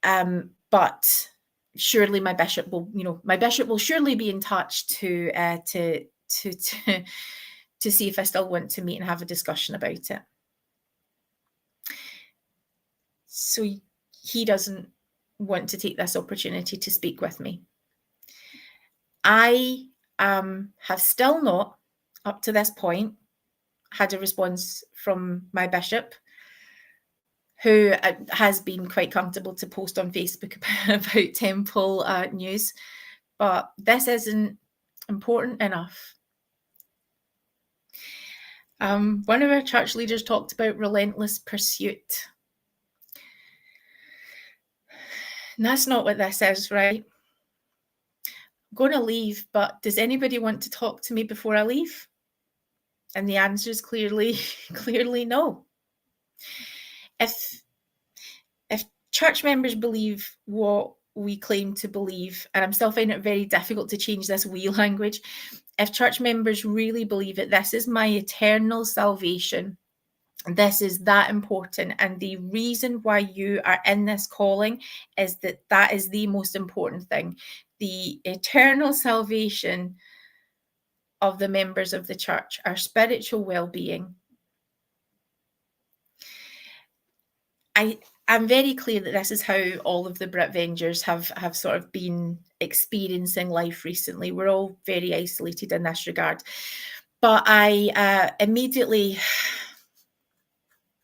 but surely my bishop will surely be in touch to see if I still want to meet and have a discussion about it. So he doesn't want to take this opportunity to speak with me. I have still not, up to this point, had a response from my bishop, who has been quite comfortable to post on Facebook about temple news, but this isn't important enough. One of our church leaders talked about relentless pursuit. And that's not what this is, right? I'm going to leave, but does anybody want to talk to me before I leave? And the answer is clearly no. If church members believe what we claim to believe, and I'm still finding it very difficult to change this we language, if church members really believe it, this is my eternal salvation, this is that important, and the reason why you are in this calling is that is the most important thing, the eternal salvation of the members of the church, our spiritual well-being. I'm very clear that this is how all of the Brit Vengers have sort of been experiencing life recently. We're all very isolated in this regard. But I immediately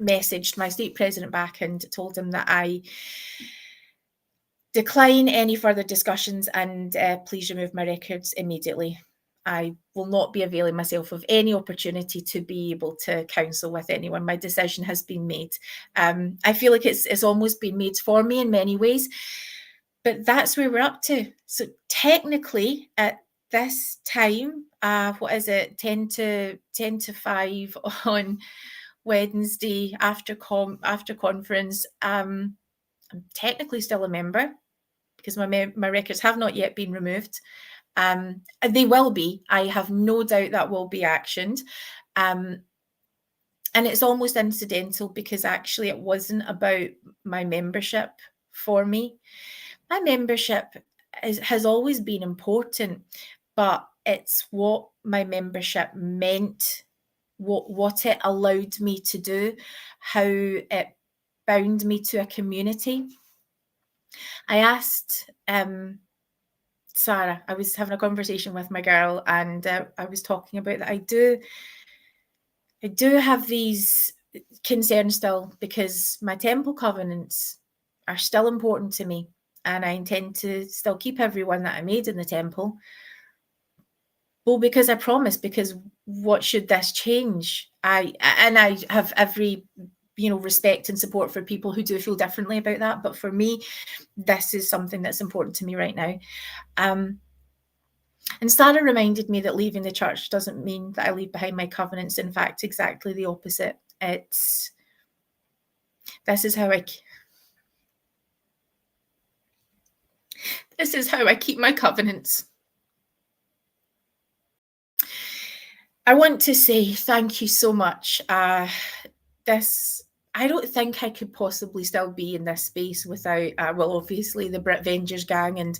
messaged my state president back and told him that I decline any further discussions and please remove my records immediately. I will not be availing myself of any opportunity to be able to counsel with anyone. My decision has been made. I feel like it's almost been made for me in many ways, but that's where we're up to. So technically, at this time, what is it, 10 to 5 on Wednesday after conference, I'm technically still a member because my records have not yet been removed. They will be. I have no doubt that will be actioned. And it's almost incidental because actually it wasn't about my membership for me. My membership has always been important, but it's what my membership meant, what it allowed me to do, how it bound me to a community. I asked Sarah, I was having a conversation with my girl, and I was talking about that I do have these concerns still because my temple covenants are still important to me, and I intend to still keep everyone that I made in the temple. Well, because I promised, because what should this change? I have every respect and support for people who do feel differently about that, but for me, this is something that's important to me right now. And Sarah reminded me that leaving the church doesn't mean that I leave behind my covenants. In fact, exactly the opposite. This is how I keep my covenants. I want to say thank you so much. I don't think I could possibly still be in this space without, obviously the Brit Vengers gang and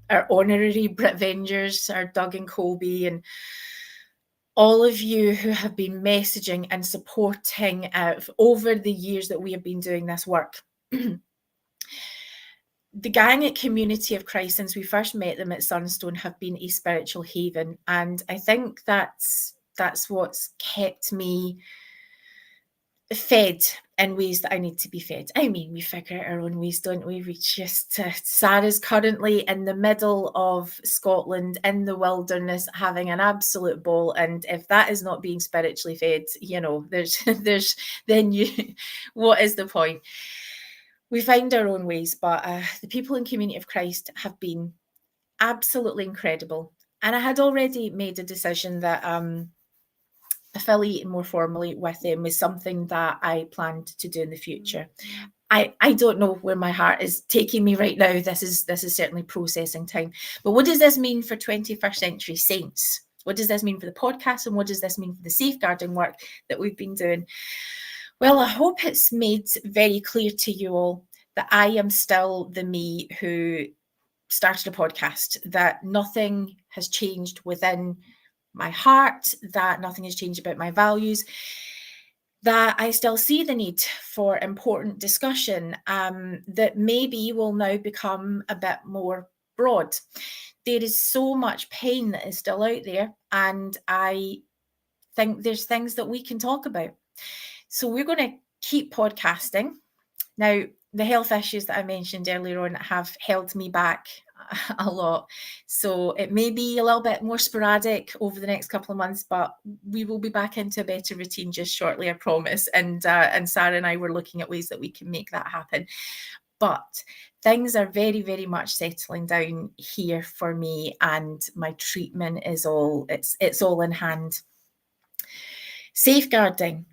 our honorary Brit Vengers, our Doug and Colby, and all of you who have been messaging and supporting over the years that we have been doing this work. The gang at Community of Christ, since we first met them at Sunstone, have been a spiritual haven. And I think that's what's kept me fed in ways that I need to be fed. I mean, we figure out our own ways, don't we? We just, Sarah's currently in the middle of Scotland in the wilderness having an absolute ball. And if that is not being spiritually fed, what is the point? We find our own ways, but the people in Community of Christ have been absolutely incredible. And I had already made a decision that affiliating more formally with them was something that I planned to do in the future. I don't know where my heart is taking me right now. This is certainly processing time. But what does this mean for 21st Century Saints? What does this mean for the podcast? And what does this mean for the safeguarding work that we've been doing? Well, I hope it's made very clear to you all that I am still the me who started a podcast, that nothing has changed within my heart, that nothing has changed about my values, that I still see the need for important discussion that maybe will now become a bit more broad. There is so much pain that is still out there, and I think there's things that we can talk about. So we're going to keep podcasting. Now, the health issues that I mentioned earlier on have held me back a lot. So it may be a little bit more sporadic over the next couple of months, but we will be back into a better routine just shortly, I promise. And Sarah and I were looking at ways that we can make that happen. But things are very, very much settling down here for me, and my treatment is it's all in hand. Safeguarding.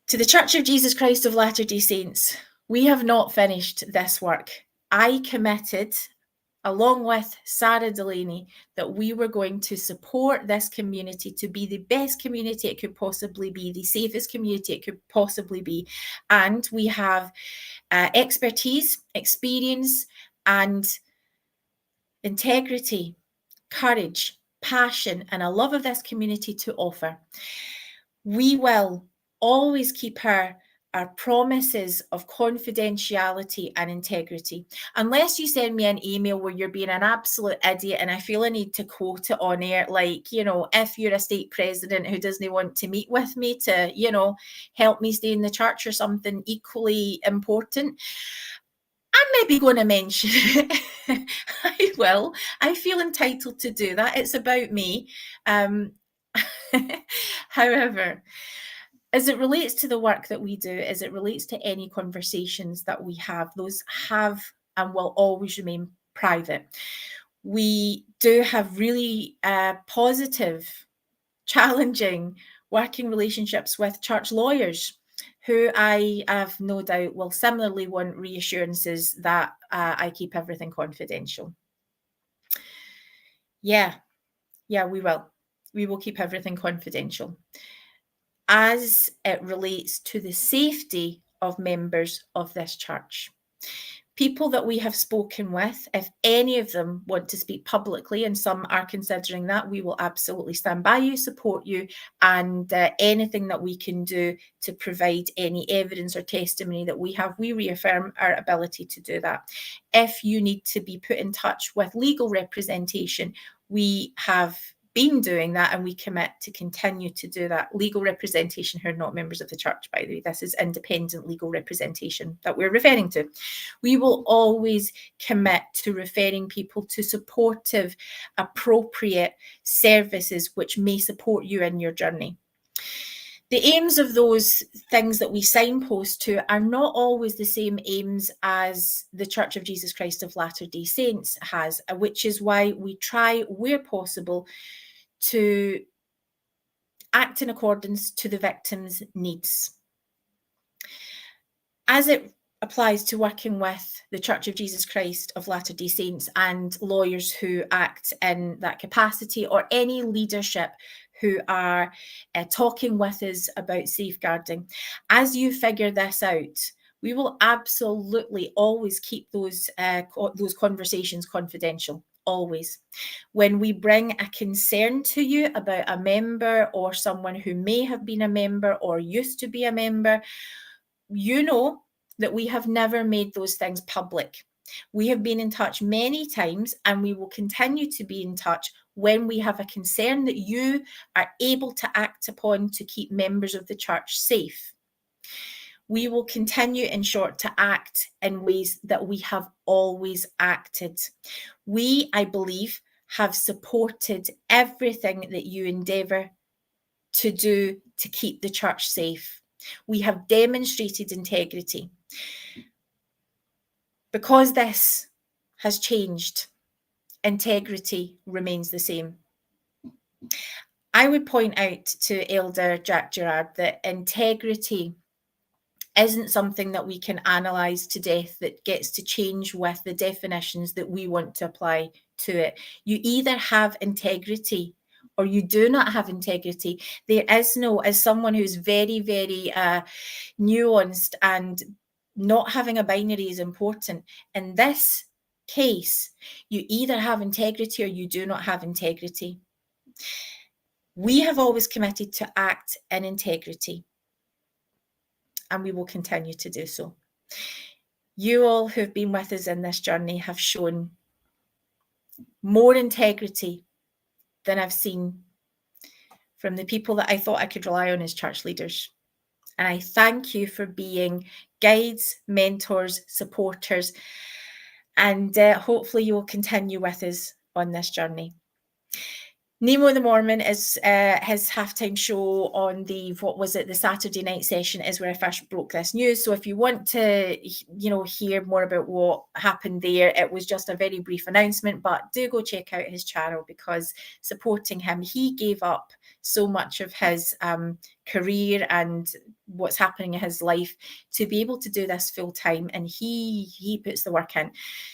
To the Church of Jesus Christ of Latter-day Saints, we have not finished this work. I committed, along with Sarah Delaney, that we were going to support this community to be the best community it could possibly be, the safest community it could possibly be. And we have expertise, experience, and integrity, courage, passion, and a love of this community to offer. We will always keep her are promises of confidentiality and integrity. Unless you send me an email where you're being an absolute idiot and I feel a need to quote it on air, like, if you're a stake president who doesn't want to meet with me to, help me stay in the church or something equally important, I'm maybe going to mention it. I will. I feel entitled to do that. It's about me. However, as it relates to the work that we do, as it relates to any conversations that we have, those have and will always remain private. We do have really positive, challenging working relationships with church lawyers who I have no doubt will similarly want reassurances that I keep everything confidential. Yeah, we will. We will keep everything confidential. As it relates to the safety of members of this church. People that we have spoken with, if any of them want to speak publicly, and some are considering that, we will absolutely stand by you, support you, and anything that we can do to provide any evidence or testimony that we have, we reaffirm our ability to do that. If you need to be put in touch with legal representation, we have been doing that and we commit to continue to do that. Legal representation who are not members of the church, by the way. This is independent legal representation that we're referring to. We will always commit to referring people to supportive, appropriate services which may support you in your journey. The aims of those things that we signpost to are not always the same aims as the Church of Jesus Christ of Latter-day Saints has, which is why we try, where possible, to act in accordance to the victim's needs. As it applies to working with the Church of Jesus Christ of Latter-day Saints and lawyers who act in that capacity, or any leadership who are talking with us about safeguarding, as you figure this out, we will absolutely always keep those conversations confidential. Always. When we bring a concern to you about a member or someone who may have been a member or used to be a member, you know that we have never made those things public. We have been in touch many times and we will continue to be in touch when we have a concern that you are able to act upon to keep members of the church safe. We will continue, in short, to act in ways that we have always acted. We, I believe, have supported everything that you endeavour to do to keep the church safe. We have demonstrated integrity. Because this has changed, integrity remains the same. I would point out to Elder Jack Gerard that integrity isn't something that we can analyse to death, that gets to change with the definitions that we want to apply to it. You either have integrity or you do not have integrity. There is no, as someone who's very, very nuanced, and not having a binary is important. In this case, you either have integrity or you do not have integrity. We have always committed to act in integrity, and we will continue to do so. You all who've been with us in this journey have shown more integrity than I've seen from the people that I thought I could rely on as church leaders. And I thank you for being guides, mentors, supporters, and hopefully you will continue with us on this journey. Nemo the Mormon is his halftime show on the Saturday night session is where I first broke this news. So if you want to, hear more about what happened there, it was just a very brief announcement, but do go check out his channel, because supporting him, he gave up so much of his career and what's happening in his life to be able to do this full time, and he puts the work in.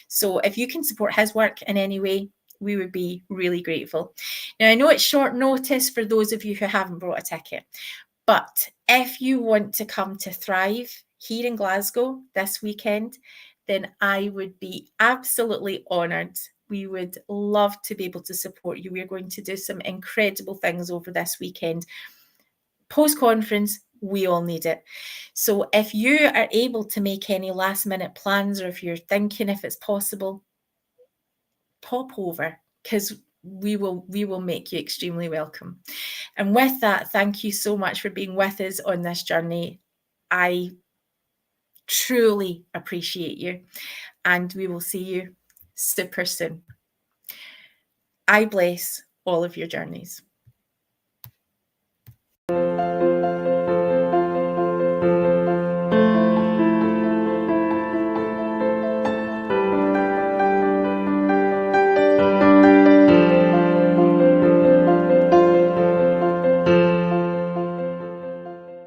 So if you can support his work in any way, we would be really grateful. Now, I know it's short notice for those of you who haven't bought a ticket, but if you want to come to Thrive here in Glasgow this weekend, then I would be absolutely honoured. We would love to be able to support you. We're going to do some incredible things over this weekend. Post-conference, We all need it. So if you are able to make any last minute plans, or if you're thinking if it's possible, pop over, because we will make you extremely welcome. And with that, thank you so much for being with us on this journey. I truly appreciate you, and we will see you super soon. I bless all of your journeys.